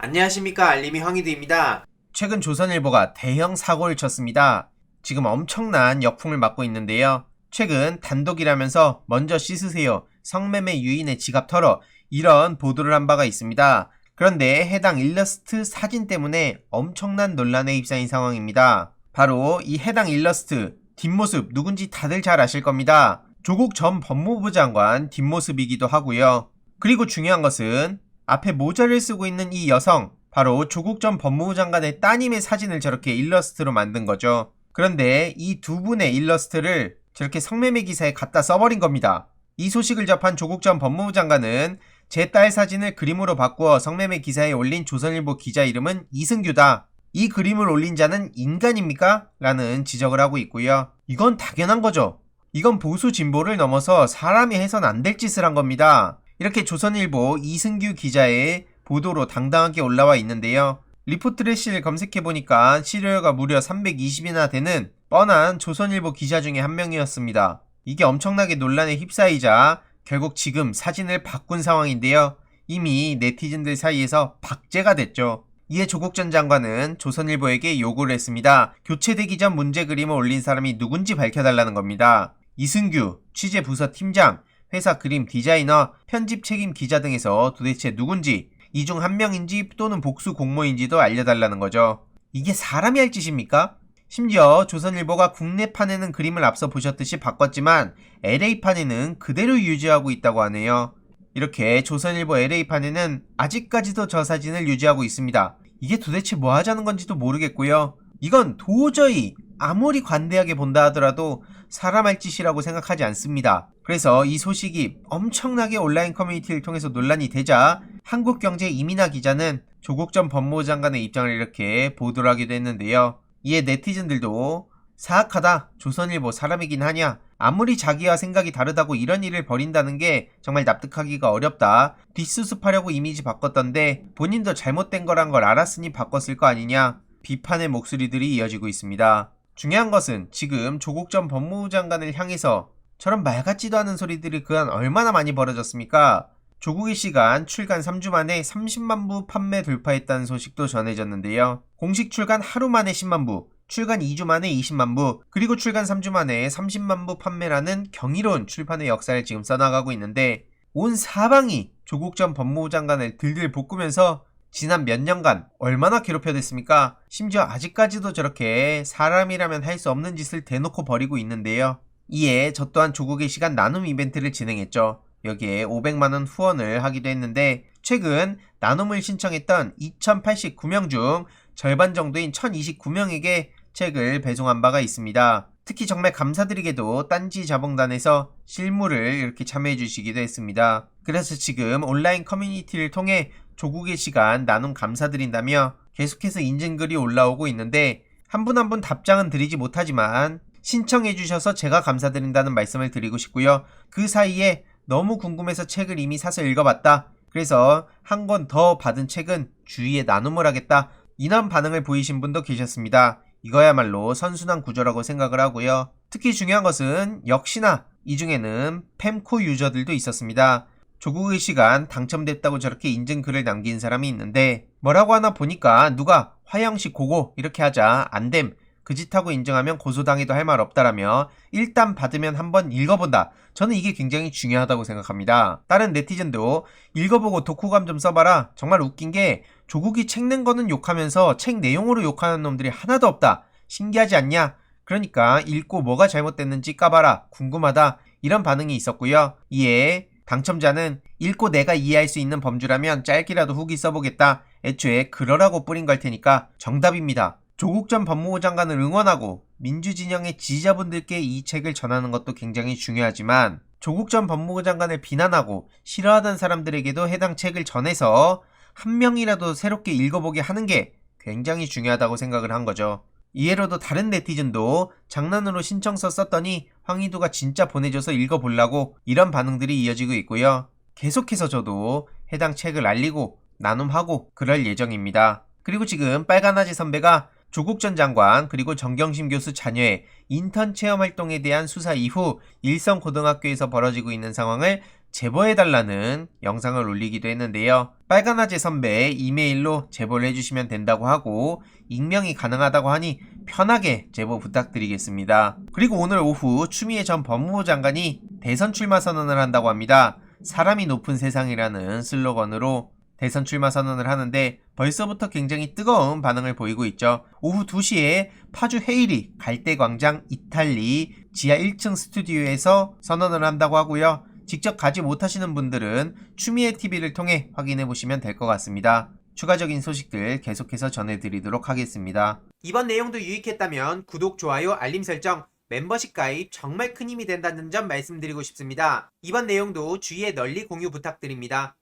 안녕하십니까, 알림이 황희두입니다. 최근 조선일보가 대형 사고를 쳤습니다. 지금 엄청난 역풍을 맞고 있는데요. 최근 단독이라면서 먼저 씻으세요, 성매매 유인의 지갑 털어, 이런 보도를 한 바가 있습니다. 그런데 해당 일러스트 사진 때문에 엄청난 논란에 휩싸인 상황입니다. 바로 이 해당 일러스트 뒷모습 누군지 다들 잘 아실 겁니다. 조국 전 법무부 장관 뒷모습이기도 하고요. 그리고 중요한 것은 앞에 모자를 쓰고 있는 이 여성, 바로 조국 전 법무부 장관의 따님의 사진을 저렇게 일러스트로 만든 거죠. 그런데 이 두 분의 일러스트를 저렇게 성매매 기사에 갖다 써버린 겁니다. 이 소식을 접한 조국 전 법무부 장관은 제 딸 사진을 그림으로 바꾸어 성매매 기사에 올린 조선일보 기자 이름은 이승규다. 이 그림을 올린 자는 인간입니까? 라는 지적을 하고 있고요. 이건 당연한 거죠. 이건 보수 진보를 넘어서 사람이 해선 안 될 짓을 한 겁니다. 이렇게 조선일보 이승규 기자의 보도로 당당하게 올라와 있는데요. 리포트래시를 검색해보니까 시료가 무려 320이나 되는 뻔한 조선일보 기자 중에 한 명이었습니다. 이게 엄청나게 논란에 휩싸이자 결국 지금 사진을 바꾼 상황인데요. 이미 네티즌들 사이에서 박제가 됐죠. 이에 조국 전 장관은 조선일보에게 요구를 했습니다. 교체되기 전 문제 그림을 올린 사람이 누군지 밝혀달라는 겁니다. 이승규, 취재부서 팀장, 회사 그림 디자이너, 편집 책임 기자 등에서 도대체 누군지, 이 중 한 명인지 또는 복수 공모인지도 알려달라는 거죠. 이게 사람이 할 짓입니까? 심지어 조선일보가 국내판에는 그림을 앞서 보셨듯이 바꿨지만 LA판에는 그대로 유지하고 있다고 하네요. 이렇게 조선일보 LA판에는 아직까지도 저 사진을 유지하고 있습니다. 이게 도대체 뭐 하자는 건지도 모르겠고요. 이건 도저히 아무리 관대하게 본다 하더라도 사람 할 짓이라고 생각하지 않습니다. 그래서 이 소식이 엄청나게 온라인 커뮤니티를 통해서 논란이 되자 한국경제 이민아 기자는 조국 전 법무부 장관의 입장을 이렇게 보도를 하기도 했는데요. 이에 네티즌들도 사악하다, 조선일보 사람이긴 하냐, 아무리 자기와 생각이 다르다고 이런 일을 벌인다는 게 정말 납득하기가 어렵다, 뒷수습하려고 이미지 바꿨던데 본인도 잘못된 거란 걸 알았으니 바꿨을 거 아니냐, 비판의 목소리들이 이어지고 있습니다. 중요한 것은 지금 조국 전 법무부 장관을 향해서 저런 말 같지도 않은 소리들이 그간 얼마나 많이 벌어졌습니까? 조국의 시간 출간 3주 만에 30만 부 판매 돌파했다는 소식도 전해졌는데요. 공식 출간 하루 만에 10만 부, 출간 2주 만에 20만 부, 그리고 출간 3주 만에 30만 부 판매라는 경이로운 출판의 역사를 지금 써나가고 있는데 온 사방이 조국 전 법무부 장관을 들들 볶으면서 지난 몇 년간 얼마나 괴롭혀댔습니까? 심지어 아직까지도 저렇게 사람이라면 할 수 없는 짓을 대놓고 벌이고 있는데요. 이에 저 또한 조국의 시간 나눔 이벤트를 진행했죠. 여기에 500만원 후원을 하기도 했는데 최근 나눔을 신청했던 2089명 중 절반 정도인 1029명에게 책을 배송한 바가 있습니다. 특히 정말 감사드리게도 딴지 자봉단에서 실무를 이렇게 참여해 주시기도 했습니다. 그래서 지금 온라인 커뮤니티를 통해 조국의 시간 나눔 감사드린다며 계속해서 인증글이 올라오고 있는데 한 분 한 분 답장은 드리지 못하지만 신청해 주셔서 제가 감사드린다는 말씀을 드리고 싶고요. 그 사이에 너무 궁금해서 책을 이미 사서 읽어봤다, 그래서 한 권 더 받은 책은 주위에 나눔을 하겠다, 이런 반응을 보이신 분도 계셨습니다. 이거야말로 선순환 구조라고 생각을 하고요. 특히 중요한 것은 역시나 이 중에는 팸코 유저들도 있었습니다. 조국의 시간 당첨됐다고 저렇게 인증글을 남긴 사람이 있는데 뭐라고 하나 보니까 누가 화영식 고고 이렇게 하자 안됨, 그 짓하고 인증하면 고소당해도 할 말 없다라며 일단 받으면 한번 읽어본다. 저는 이게 굉장히 중요하다고 생각합니다. 다른 네티즌도 읽어보고 독후감 좀 써봐라. 정말 웃긴 게 조국이 책 낸 거는 욕하면서 책 내용으로 욕하는 놈들이 하나도 없다. 신기하지 않냐? 그러니까 읽고 뭐가 잘못됐는지 까봐라. 궁금하다. 이런 반응이 있었고요. 이에 당첨자는 읽고 내가 이해할 수 있는 범주라면 짧게라도 후기 써보겠다. 애초에 그러라고 뿌린 걸 테니까 정답입니다. 조국 전 법무부 장관을 응원하고 민주진영의 지지자분들께 이 책을 전하는 것도 굉장히 중요하지만 조국 전 법무부 장관을 비난하고 싫어하던 사람들에게도 해당 책을 전해서 한 명이라도 새롭게 읽어보게 하는 게 굉장히 중요하다고 생각을 한 거죠. 이해로도 다른 네티즌도 장난으로 신청서 썼더니 황희두가 진짜 보내줘서 읽어보려고 이런 반응들이 이어지고 있고요. 계속해서 저도 해당 책을 알리고 나눔하고 그럴 예정입니다. 그리고 지금 빨간아지 선배가 조국 전 장관 그리고 정경심 교수 자녀의 인턴 체험 활동에 대한 수사 이후 일성고등학교에서 벌어지고 있는 상황을 제보해달라는 영상을 올리기도 했는데요. 빨간아재 선배 이메일로 제보를 해주시면 된다고 하고 익명이 가능하다고 하니 편하게 제보 부탁드리겠습니다. 그리고 오늘 오후 추미애 전 법무부 장관이 대선 출마 선언을 한다고 합니다. 사람이 높은 세상이라는 슬로건으로 대선 출마 선언을 하는데 벌써부터 굉장히 뜨거운 반응을 보이고 있죠. 오후 2시에 파주 헤이리 갈대광장 이탈리 지하 1층 스튜디오에서 선언을 한다고 하고요. 직접 가지 못하시는 분들은 추미애 TV를 통해 확인해 보시면 될 것 같습니다. 추가적인 소식들 계속해서 전해드리도록 하겠습니다. 이번 내용도 유익했다면 구독, 좋아요, 알림 설정, 멤버십 가입 정말 큰 힘이 된다는 점 말씀드리고 싶습니다. 이번 내용도 주위에 널리 공유 부탁드립니다.